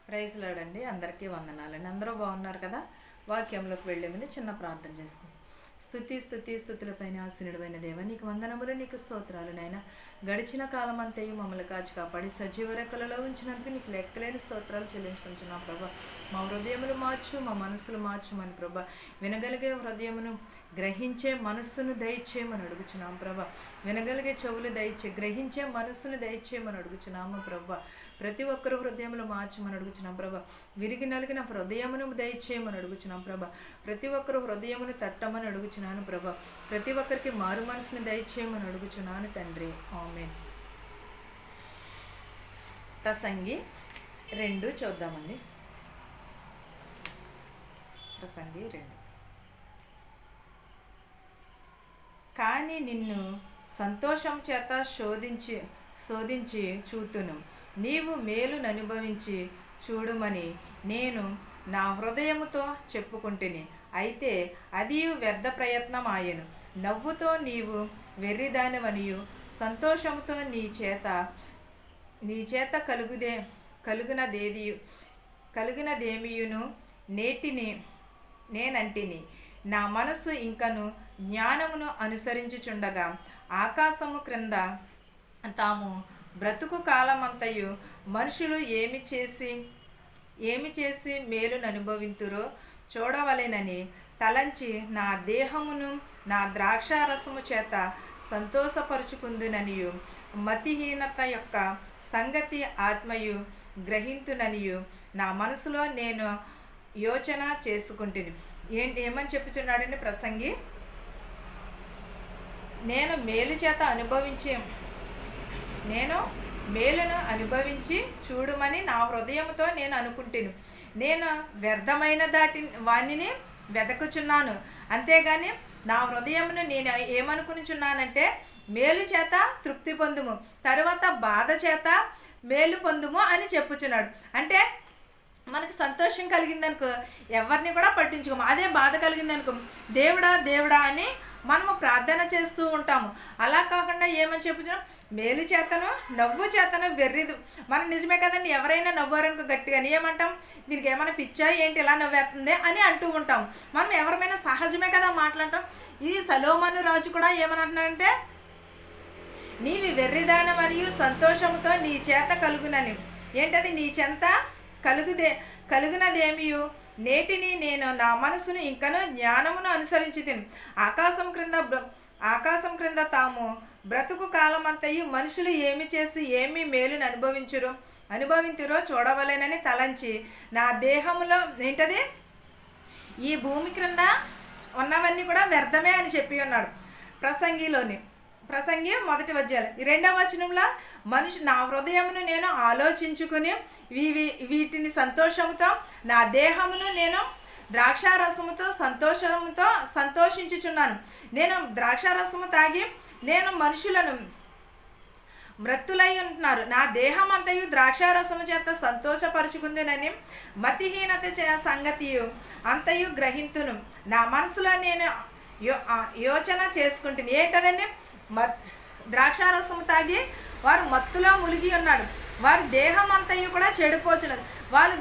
Praise lord. అందరికీ వందనాలండి. అందరూ బాగున్నారు కదా. వాక్యంలోకి వెళ్ళే ముందు చిన్న ప్రార్థన చేసుకుంటాం. స్థుతులపైన ఆశీనుడైన దేవ, నీకు వందనములు, నీకు స్తోత్రాలు నాయన. గడిచిన కాలం అంతయు మమ్మల్ని కాచి కాపాడి సజీవ రెక్కలలో ఉంచినందుకు నీకు లెక్కలేని స్తోత్రాలు చెల్లించుకుంటున్నాం ప్రభా. మా హృదయములు మార్చు, మా మనసులు మార్చుమని ప్రభా. వినగలిగే హృదయమును, గ్రహించే మనస్సును దయచేయమని అడుగుచున్నాం ప్రభా. వినగలిగే చెవులు దయచే, గ్రహించే మనస్సును దయచేయమని అడుగుచున్నాము ప్రభా. ప్రతి ఒక్కరు హృదయములు మార్చమని అడుగుచున్నాం ప్రభా. విరిగి నలిగిన హృదయమును దయచేయమని అడుగుచున్నాం ప్రభా. ప్రతి ఒక్కరు హృదయమును తట్టమని అడుగుచున్నాను ప్రభా. ప్రతి ఒక్కరికి మారు మనసుని దయచేయమని అడుగుచున్నాను తండ్రి. ఆమేన్. ప్రసంగి 2 చూద్దామండి. ప్రసంగి 2. కానీ నిన్ను సంతోషం చేత శోధించి చూతును, నీవు మేలును అనుభవించి చూడుమని నేను నా హృదయముతో చెప్పుకుంటుని. అయితే అది వ్యర్థ ప్రయత్నం ఆయను. నవ్వుతో నీవు వెర్రిదానివనియు, సంతోషముతో నీ చేత కలుగునదేమియును నేనంటిని. నా మనస్సు ఇంకను జ్ఞానమును అనుసరించుచుండగా ఆకాశము క్రింద తాము బ్రతుకు కాలమంతయు మనుషులు ఏమి చేసి మేలును అనుభవింతురో చూడవలెనని తలంచి నా దేహమును నా ద్రాక్షారసము చేత సంతోషపరుచుకుందుననియు, మతిహీనత యొక్క సంగతి ఆత్మయు గ్రహింతుననియు నా మనసులో నేను యోచన చేసుకుంటుని. ఏమని చెప్పుచున్నాడండి ప్రసంగి? నేను మేలును అనుభవించి చూడమని నా హృదయంతో నేను అనుకుంటాను. నేను వ్యర్థమైన వాణిని వెతకుచున్నాను. అంతేగాని నా హృదయమును నేను ఏమనుకునిచున్నానంటే, మేలు చేత తృప్తి పొందుము, తరువాత బాధ చేత మేలు పొందుము అని చెప్పుచున్నాడు. అంటే మనకు సంతోషం కలిగిందనుకో ఎవరిని కూడా పట్టించుకోము. అదే బాధ కలిగిందనుకో దేవుడా అని మనము ప్రార్థన చేస్తూ ఉంటాము. అలా కాకుండా ఏమని చెప్పుచున్నాం? మేలు చేతను నవ్వు చేతను వెర్రిదు. మనం నిజమే కదండి, ఎవరైనా నవ్వారనుకో గట్టిగా ఏమంటాం? దీనికి ఏమైనా పిచ్చా ఏంటి ఇలా నవ్వేస్తుంది అని అంటూ ఉంటాం. మనం ఎవరైనా సహజమే కదా మాట్లాడటం. ఈ సొలొమోను రాజు కూడా ఏమని అంటున్నాడంటే, నీవి వెర్రిదాన మరియు సంతోషముతో నీ చేత కలుగునని. ఏంటది? నీ చెంత కలుగునదేమియు నేటిని నేను నా మనసును ఇంకను జ్ఞానమును అనుసరించి తిను. ఆకాశం క్రింద తాము బ్రతుకు కాలమంతయు మనుషులు ఏమి మేలును అనుభవించురో చూడవలేనని తలంచి నా దేహములో ఏంటది? ఈ భూమి క్రింద ఉన్నవన్నీ కూడా వ్యర్థమే అని చెప్పి ఉన్నాడు. ప్రసంగి 1వ అధ్యాయం 2వ వచనంలో, నా హృదయమును నేను ఆలోచించుకుని వీటిని సంతోషముతో నా దేహమును నేను ద్రాక్షారసముతో సంతోషించుచున్నాను. నేను ద్రాక్షారసము తాగి నేను మనుషులను మృత్తులై ఉంటున్నారు. నా దేహం అంతయు ద్రాక్షారసము చేత సంతోషపరుచుకుందునని మతిహీనత సంగతియు అంతయు గ్రహింతును. నా మనసులో నేను యోచన చేసుకుంటుని. ఏంటదండి? ద్రాక్షారసము తాగి వారు మత్తులో మునిగి ఉన్నాడు. వారి దేహం అంతయు కూడా చెడిపోచున్నది. వాళ్ళు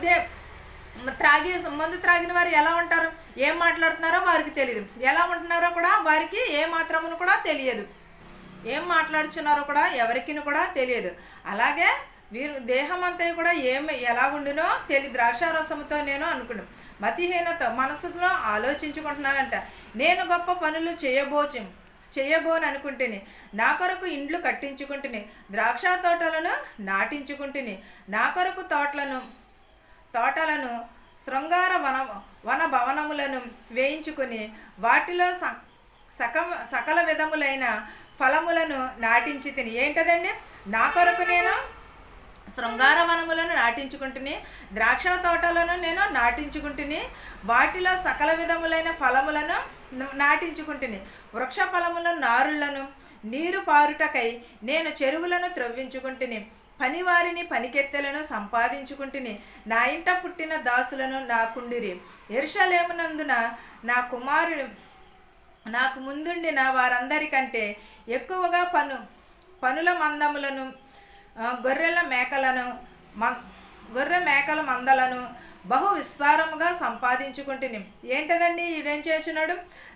మందు త్రాగిన వారు ఎలా ఉంటారు, ఏం మాట్లాడుతున్నారో వారికి తెలియదు. ఎలా ఉంటున్నారో కూడా వారికి ఏ మాత్రమును కూడా తెలియదు. ఏం మాట్లాడుచున్నారో కూడా ఎవరికి కూడా తెలియదు. అలాగే వీరు దేహం అంతా కూడా ఎలాగుండునో తెలియదు. ద్రాక్షారసముతో నేను అనుకున్నాను. మతిహీనత మనసులో ఆలోచించుకుంటున్నానంట. నేను గొప్ప పనులు చేయబోను అనుకుంటుని, నా కొరకు ఇండ్లు కట్టించుకుంటుని, ద్రాక్ష తోటలను నాటించుకుంటుని, నా కొరకు తోటలను శృంగార వన భవనములను వేయించుకుని వాటిలో సకల విధములైన ఫలములను నాటించి తిని. ఏంటదండి? నా కొరకు నేను శృంగార వనములను నాటించుకుంటుని, ద్రాక్ష తోటలను నేను నాటించుకుంటుని, వాటిలో సకల విధములైన ఫలములను నాటించుకుంటుని, వృక్ష ఫలముల నారులను నీరు పారుటకై నేను చెరువులను త్రవ్వించుకుంటుని, పనివారిని పనికెత్తెలను సంపాదించుకుంటుని, నా ఇంట పుట్టిన దాసులను నాకుండిరి. యెరూషలేమునందున నా కుమారుడు నాకు ముందుండిన వారందరికంటే ఎక్కువగా పనుల మందములను గొర్రెల మేకలను గొర్రె మేకల మందలను బహు విస్తారముగా సంపాదించుకుంటుని. ఏంటదండి ఈడేం చేస్తున్నాడు?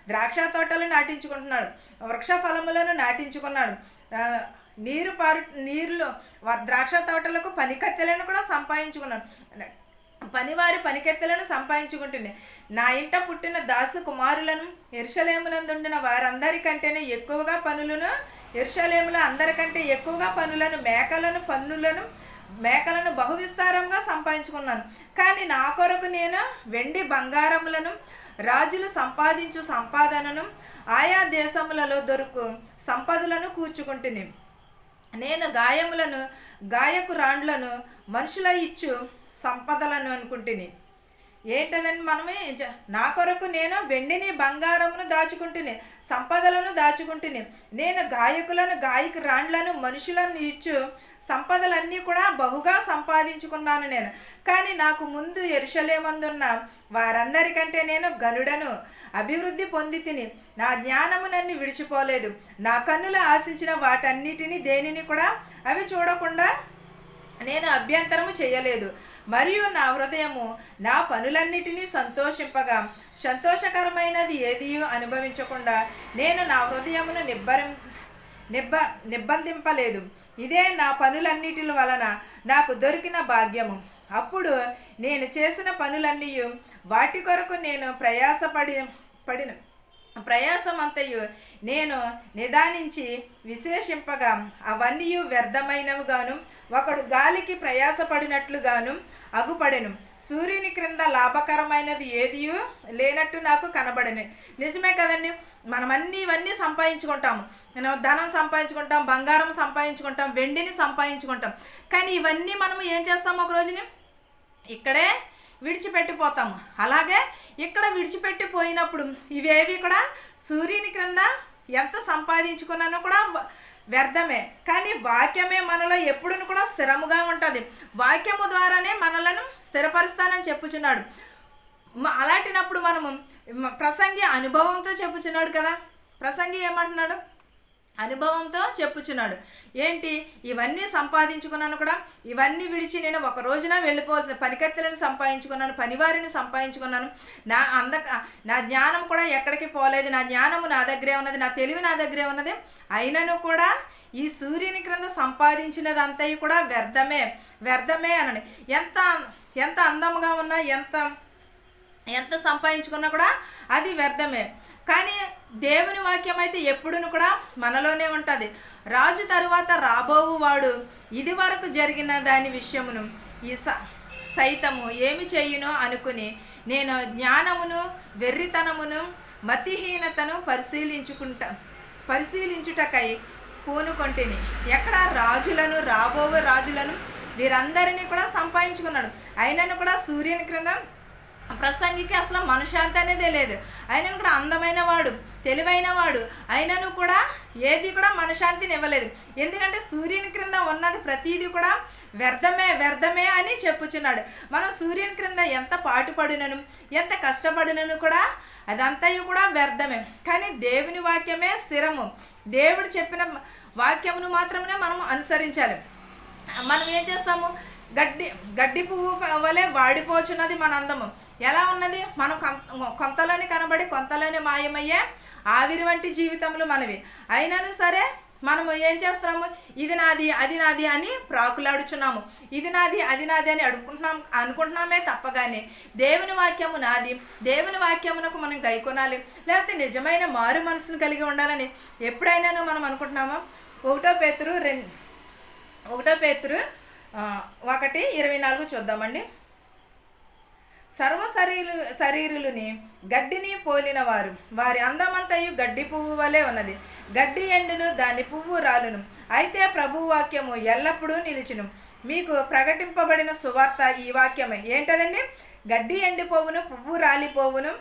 ద్రాక్ష తోటలు నాటించుకుంటున్నాడు, వృక్ష ఫలములను నాటించుకున్నాడు, నీరులో ద్రాక్ష తోటలకు పనికత్తెలను కూడా సంపాదించుకున్నాడు, పనివారి పనికెత్తలను సంపాదించుకుంటుంది. నా ఇంట పుట్టిన దాసు కుమారులను యెరూషలేమునందుండిన వారందరికంటేనే ఎక్కువగా పనులను, యెరూషలేములో అందరికంటే ఎక్కువగా పనులను, మేకలను బహు విస్తారంగా సంపాదించుకున్నాను. కానీ నా కొరకు నేను వెండి బంగారములను, రాజులు సంపాదించు సంపాదనను, ఆయా దేశములలో దొరుకు సంపదలను కూర్చుకుంటుని. నేను గాయకురాండ్లను మనుషుల ఇచ్చు సంపదలను అనుకుంటుని. ఏంటదని మనమే నా కొరకు నేను వెండిని బంగారమును దాచుకుంటుని, సంపదలను దాచుకుంటుని. నేను గాయకురాండ్లను మనుషులను ఇచ్చు సంపదలన్నీ కూడా బహుగా సంపాదించుకున్నాను నేను. కానీ నాకు ముందు యెరూషలేమందున్న వారందరికంటే నేను గనుడను, అభివృద్ధి పొంది తిని. నా జ్ఞానము నన్ను విడిచిపోలేదు. నా కన్నులు ఆశించిన వాటన్నిటిని దేనిని కూడా అవి చూడకుండా నేను అభ్యంతరము చేయలేదు. మరియు నా హృదయము నా పనులన్నిటినీ సంతోషకరమైనది ఏది అనుభవించకుండా నేను నా హృదయమును నిబ్బందింపలేదు. ఇదే నా పనులన్నిటి వలన నాకు దొరికిన భాగ్యము. అప్పుడు నేను చేసిన పనులన్నీ వాటి కొరకు నేను ప్రయాసమంతయు నేను నిదానించి విశేషింపగా అవన్నీ వ్యర్థమైనవిగాను, ఒకడు గాలికి ప్రయాసపడినట్లుగాను అగుపడెను. సూర్యుని క్రింద లాభకరమైనది ఏది లేనట్టు నాకు కనబడను. నిజమే కదండి, ఇవన్నీ సంపాదించుకుంటాము, ధనం సంపాదించుకుంటాం, బంగారం సంపాదించుకుంటాం, వెండిని సంపాదించుకుంటాం. కానీ ఇవన్నీ మనము ఏం చేస్తాము? ఒక రోజుని ఇక్కడే విడిచిపెట్టిపోతాము. అలాగే ఇక్కడ విడిచిపెట్టిపోయినప్పుడు ఇవేవి కూడా సూర్యుని క్రింద ఎంత సంపాదించుకున్నానో కూడా వ్యర్థమే. కానీ వాక్యమే మనలో ఎప్పుడు కూడా స్థిరముగా ఉంటుంది. వాక్యము ద్వారానే మనలను స్థిరపరుస్తానని చెప్పుచున్నాడు. అలాంటినప్పుడు మనము ప్రసంగి అనుభవంతో చెప్పుచున్నాడు కదా. ప్రసంగి ఏమంటున్నాడు? అనుభవంతో చెప్పుచున్నాడు. ఏంటి? ఇవన్నీ సంపాదించుకున్నాను కూడా, ఇవన్నీ విడిచి నేను ఒక రోజున వెళ్ళిపోవచ్చు. పనికత్తెలను సంపాదించుకున్నాను, పనివారిని సంపాదించుకున్నాను. నా జ్ఞానం కూడా ఎక్కడికి పోలేదు. నా జ్ఞానము నా దగ్గరే ఉన్నది, నా తెలివి నా దగ్గరే ఉన్నది. అయినను కూడా ఈ సూర్యుని క్రింద సంపాదించినదంతా కూడా వ్యర్థమే అనని. ఎంత అందముగా ఉన్నా, ఎంత సంపాదించుకున్నా కూడా అది వ్యర్థమే. కానీ దేవుని వాక్యం అయితే ఎప్పుడును కూడా మనలోనే ఉంటుంది. రాజు తరువాత రాబోవువాడు ఇది వరకు జరిగిన దాని విషయమును ఈ సైతము ఏమి చేయునో అనుకుని నేను జ్ఞానమును, వెర్రితనమును, మతిహీనతను పరిశీలించుటకై పూనుకొంటిని. ఎక్కడ? రాబోవు రాజులను వీరందరినీ కూడా సంపాదించుకున్నాడు. అయినను కూడా సూర్యుని క్రింద ప్రసంగికి అసలు మనశ్శాంతి అనేదే లేదు. అయినను కూడా అందమైన వాడు, తెలివైన వాడు, అయినను కూడా ఏది కూడా మనశ్శాంతిని ఇవ్వలేదు. ఎందుకంటే సూర్యుని క్రింద ఉన్నది ప్రతీది కూడా వ్యర్థమే అని చెప్పుచున్నాడు. మనం సూర్యుని క్రింద ఎంత పాటుపడినను, ఎంత కష్టపడినను కూడా అదంతయు కూడా వ్యర్థమే. కానీ దేవుని వాక్యమే స్థిరము. దేవుడు చెప్పిన వాక్యమును మాత్రమే మనం అనుసరించాలి. మనం ఏం చేస్తాము? గడ్డి పువ్వు వలె వాడిపోచున్నది మన అందము. ఎలా ఉన్నది? మనం కొంతలోని కనబడి కొంతలోని మాయమయ్యే ఆవిరి వంటి జీవితములు మనవి. అయినను సరే మనము ఏం చేస్తున్నాము? ఇది నాది, అది నాది అని ప్రాకులాడుచున్నాము. ఇది నాది, అది నాది అని అనుకుంటున్నామే తప్పగానే దేవుని వాక్యము నాది, దేవుని వాక్యమునకు మనం గైకొనాలి, లేకపోతే నిజమైన మారు మనసును కలిగి ఉండాలని ఎప్పుడైనాను మనం అనుకుంటున్నామో. 1 పేతురు 1:24 చూద్దామండి. సర్వ శరీరులని గడ్డిని పోలిన వారి అందమంతయు గడ్డి పువ్వు వలె ఉన్నది. గడ్డి ఎండును, దాని పువ్వు రాలును. అయితే ప్రభు వాక్యము ఎల్లప్పుడూ నిలిచును. మీకు ప్రకటింపబడిన సువార్త ఈ వాక్యమే. ఏంటదండి? గడ్డి ఎండిపోవును, పువ్వు రాలిపోవును,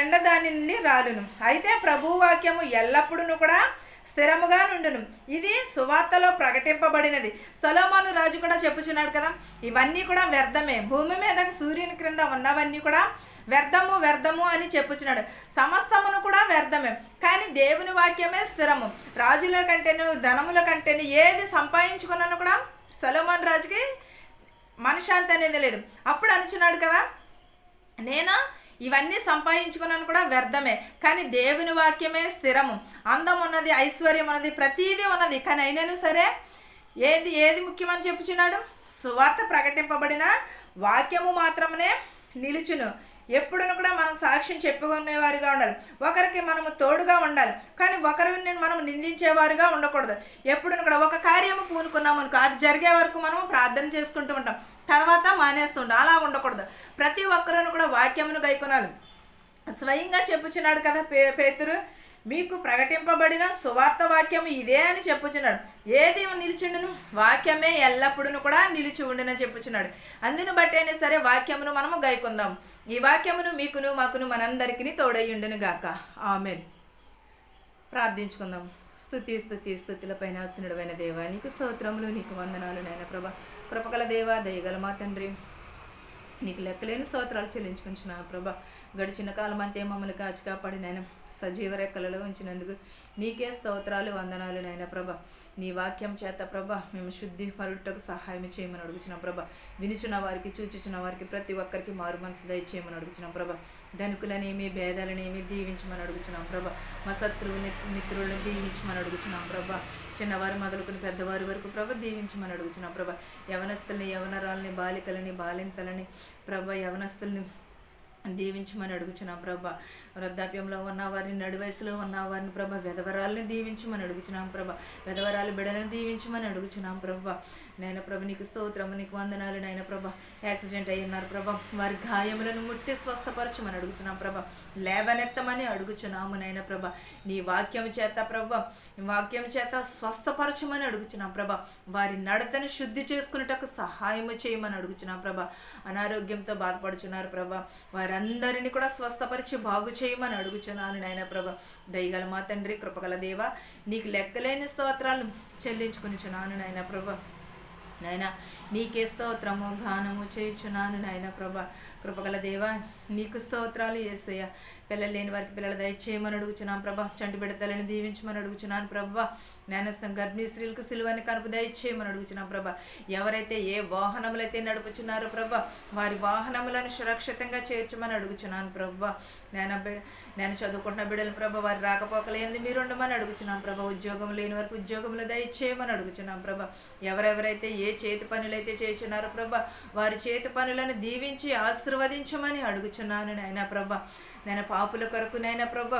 ఎండ దాని నుండి రాలును. అయితే ప్రభు వాక్యము ఎల్లప్పుడూ కూడా స్థిరముగా నుండును. ఇది సువార్తలో ప్రకటింపబడినది. సొలొమోను రాజు కూడా చెప్పుచున్నాడు కదా, ఇవన్నీ కూడా వ్యర్థమే. భూమి మీద సూర్యుని క్రింద ఉన్నవన్నీ కూడా వ్యర్థము అని చెప్పుచున్నాడు. సమస్తమును కూడా వ్యర్థమే. కానీ దేవుని వాక్యమే స్థిరము. రాజుల కంటేను, ధనముల కంటేను ఏది సంపాదించుకున్నాను కూడా అనేది లేదు. అప్పుడు అనుచున్నాడు కదా, నేను ఇవన్నీ సంపాదించుకున్నాను కూడా వ్యర్థమే, కానీ దేవుని వాక్యమే స్థిరము. అందం ఉన్నది, ఐశ్వర్యం ఉన్నది, ప్రతీదీ ఉన్నది, కానీ అయినను సరే ఏది ముఖ్యమని చెప్పుచున్నాడు? సువార్త ప్రకటింపబడిన వాక్యము మాత్రమే నిలుచును. ఎప్పుడును కూడా మనం సాక్ష్యం చెప్పుకునేవారుగా ఉండాలి, ఒకరికి మనము తోడుగా ఉండాలి, కానీ ఒకరిని మనం నిందించేవారుగా ఉండకూడదు. ఎప్పుడును కూడా ఒక కార్యము పూనుకున్నాము అనుకో, అది జరిగే వరకు మనము ప్రార్థన చేసుకుంటూ ఉంటాం, తర్వాత మానేస్తుంటాం. అలా ఉండకూడదు. ప్రతి ఒక్కరూ కూడా వాక్యమును గైకొనాలి. స్వయంగా చెప్పుచున్నాడు కదా పేతురు, మీకు ప్రకటింపబడిన సువార్త వాక్యము ఇదే అని చెప్పుచున్నాడు. ఏది నిలిచిండును? వాక్యమే ఎల్లప్పుడూ కూడా నిలిచి ఉండునని చెప్పుచున్నాడు. అందును బట్టి అయినా సరే వాక్యమును మనము గైకొందాం. ఈ వాక్యమును మీకును మాకును మనందరికీ తోడయ్యుండును గాక. ఆమేన్. ప్రార్థించుకుందాం. స్తుతులపైన ఆసీనుడైన దేవా, నీకు స్తోత్రములు, నీకు వందనాలు నాయన ప్రభా. కృపగల దేవా, దయగల మా తండ్రి, నీకు లెక్కలేని స్తోత్రాలు చెల్లించుకుంటున్నా ప్రభా. గడిచిన కాలం అంతే మమ్మల్ని కాచి కాపాడి నాయన సజీవ రెక్కలలో ఉంచినందుకు నీకే స్తోత్రాలు, వందనాలు నాయన ప్రభా. నీ వాక్యం చేత ప్రభా మేము శుద్ధి పరుటకు సహాయం చేయమని అడుగుచున్నాం ప్రభా. వినుచున్న వారికి, చూచుచున్న వారికి ప్రతి ఒక్కరికి మారు మనసు దయచేయమని అడుగుచున్నాం ప్రభా. ధనికులనేమి భేదాలనేమి దీవించమని అడుగుచున్నాం ప్రభా. మా శత్రువుని మిత్రులను దీవించమని అడుగుచున్నాం ప్రభా. చిన్నవారు మొదలుకుని పెద్దవారి వరకు ప్రభా దీవించమని అడుగుచున్నాం ప్రభా. యవనస్తుల్ని, యవనరాలని, బాలికలని, బాలింతలని ప్రభా, యవనస్తుల్ని దీవించమని అడుగుచున్నాం ప్రభా. వృద్ధాప్యంలో ఉన్న వారిని, నడు వయసులో ఉన్న వారిని ప్రభా, విధవరాలని దీవించమని అడుగుచున్నాం ప్రభా. విధవరాలు బిడ్డలను దీవించమని అడుగుచున్నాం ప్రభా. నాయన ప్రభ నీకు స్తోత్రము, నీకు వందనాలు నాయన ప్రభా. యాక్సిడెంట్ అయి ఉన్నారు ప్రభా, వారి గాయములను ముట్టి స్వస్థపరచమని అడుగుచున్నాం ప్రభా. లేవనెత్తమని అడుగుచున్నాము నాయన ప్రభా. నీ వాక్యం చేత ప్రభా, వాక్యం చేత స్వస్థపరచమని అడుగుచున్నాం ప్రభా. వారి నడతను శుద్ధి చేసుకునేటకు సహాయము చేయమని అడుగుచున్నాం ప్రభా. అనారోగ్యంతో బాధపడుచున్నారు ప్రభా, వారందరినీ కూడా స్వస్థపరిచి బాగు చేయమని అడుగుచున్నాను నాయన ప్రభా. దయగల మా తండ్రి, కృపగల దేవా, నీకు లెక్కలేని స్తోత్రాలు చెల్లించుకునిచున్నాను నాయన ప్రభా. నాయన నీకే స్తోత్రము, గానము చేయుచున్నాను నాయన ప్రభా. కృపగల దేవా, నీకు స్తోత్రాలు యేసయ్య. పిల్లలు లేని వారికి పిల్లలు దయచేయమని అడుగుచున్నాను ప్రభా. చంటి బిడ్డలను దీవించమని అడుగుచున్నాను ప్రభా. జ్ఞానస్థం గర్భిణీ స్త్రీలకు సిలువని కనుపు దయచేయమని అడుగుచున్నాను ప్రభా. ఎవరైతే ఏ వాహనములైతే నడుపుచున్నారో ప్రభా, వారి వాహనములను సురక్షితంగా చేర్చమని అడుగుచున్నాను ప్రభా. నేను చదువుకుంటున్న బిడ్డలు ప్రభా, వారి రాకపోకలేంది మీరు ఉండమని అడుగుచున్నాను ప్రభా. ఉద్యోగం లేని వరకు ఉద్యోగంలో దయచేయమని అడుగుచున్నాను ప్రభా. ఎవరెవరైతే ఏ చేతి పనులైతే చేస్తున్నారో ప్రభా, వారి చేతి పనులను దీవించి ఆశీర్వదించమని అడుగుచున్నాను నాయన ప్రభా. నేను పాపుల కొరకు నాయన ప్రభా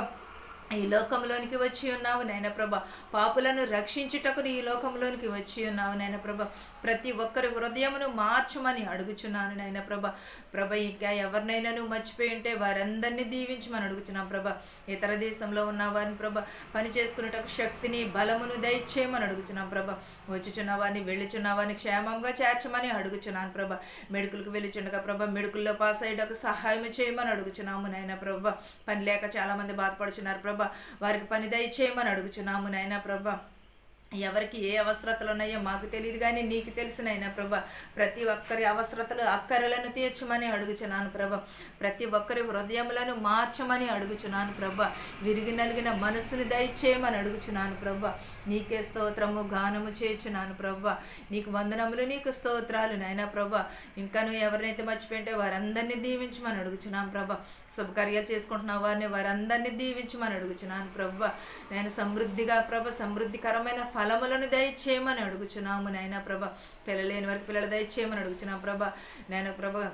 ఈ లోకంలోనికి వచ్చి ఉన్నావు నాయన ప్రభా. పాపులను రక్షించుటకు ఈ లోకంలోనికి వచ్చి ఉన్నావు నాయన ప్రభా. ప్రతి ఒక్కరి హృదయమును మార్చమని అడుగుచున్నాను నాయన ప్రభా. ప్రభా, ఇంకా ఎవరినైనా మర్చిపోయి ఉంటే వారందరినీ దీవించమని అడుగుచున్నాం ప్రభా. ఇతర దేశంలో ఉన్న వారిని ప్రభా పని చేసుకునేటకు శక్తిని, బలమును దయచేయమని అడుగుచున్నాం ప్రభా. వచ్చుచున్న వారిని, వెళ్ళుచున్న వారిని క్షేమంగా చేర్చమని అడుగుచున్నాను ప్రభా. మెడికల్కి వెళ్ళుచుండగా ప్రభా, మెడికల్లో పాస్ అయ్యేటకు సహాయం చేయమని అడుగుచున్నాము నాయన ప్రభా. పని లేక చాలామంది బాధపడుచున్నారు ప్రభా, వారికి పని దయచేయమని అడుగుచున్నాము నాయన ప్రభా. ఎవరికి ఏ అవసరతలు ఉన్నాయో మాకు తెలియదు, కానీ నీకు తెలిసినైనా ప్రభా. ప్రతి ఒక్కరి అవసరతలు, అక్కరలను తీర్చమని అడుగుచున్నాను ప్రభా. ప్రతి ఒక్కరి హృదయములను మార్చమని అడుగుచున్నాను ప్రభా. విరిగి నలిగిన మనసుని దయచేయమని అడుగుచున్నాను ప్రభా. నీకే స్తోత్రము, గానము చేయుచున్నాను ప్రభా. నీకు వందనములు, నీకు స్తోత్రాలు నాయన ప్రభా. ఇంకా నువ్వు ఎవరినైతే మర్చిపోయింటే వారందరినీ దీవించమని అడుగుచున్నాను ప్రభా. శుభకార్యాలు చేసుకుంటున్న వారిని వారందరినీ దీవించమని అడుగుచున్నాను ప్రభా. నేను సమృద్ధిగా ప్రభా, సమృద్ధికరమైన ఫలములను దయచేయమని అడుగుచున్నాము నాయన ప్రభా. పిల్లలు లేని వారికి పిల్లలు దయచేయమని అడుగుచున్నాం ప్రభా. నేను ప్రభా,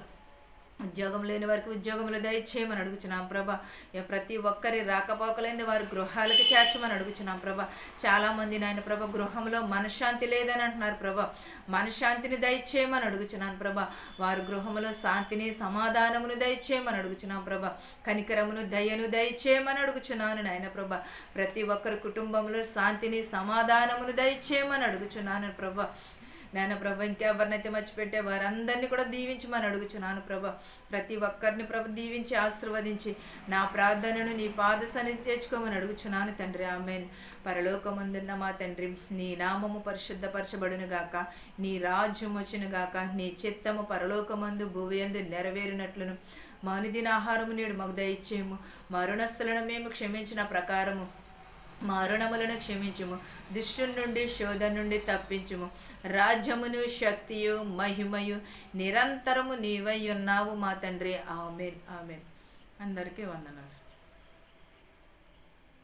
ఉద్యోగం లేని వారికి ఉద్యోగంలో దయచేయమని అడుగుచున్నాం ప్రభా. ప్రతి ఒక్కరి రాకపోకలేని వారి గృహాలకి చేర్చమని అడుగుచున్నాం ప్రభా. చాలామంది నాయన ప్రభా గృహంలో మనశ్శాంతి లేదని అంటున్నారు ప్రభా. మనశ్శాంతిని దయచేయమని అడుగుచున్నాను ప్రభా. వారి గృహంలో శాంతిని, సమాధానమును దయచేయమని అడుగుచున్నాం ప్రభా. కనికరమును, దయను దయచేయమని అడుగుచున్నాను నాయన ప్రభా. ప్రతి ఒక్కరి కుటుంబంలో శాంతిని, సమాధానమును దయచేయమని అడుగుచున్నాను ప్రభా. నాయన ప్రభా, ఇంకెవరినైతే మర్చిపెట్టే వారందరినీ కూడా దీవించమని అడుగుచున్నాను ప్రభా. ప్రతి ఒక్కరిని ప్రభు దీవించి ఆశీర్వదించి నా ప్రార్థనను నీ పాద సన్నిధి చేర్చుకోమని అడుగుచున్నాను తండ్రి. ఆమేన్. పరలోకమందున్న మా తండ్రి, నీ నామము పరిశుద్ధపరచబడును గాక, నీ రాజ్యం వచ్చును గాక, నీ చిత్తము పరలోకమందు భూమియందు నెరవేరినట్లును మా అనుదిన ఆహారము నేడు మాకు దయచేయము. మా రుణస్థులను మేము క్షమించిన ప్రకారము మా రుణములను క్షమించుము, దుష్టుని నుండి శోధన నుండి తప్పించుము. రాజ్యమును శక్తియు మహిమయు నిరంతరము నీవై ఉన్నావు మా తండ్రి. ఆమేన్ ఆమేన్. అందరికీ వందనాలు.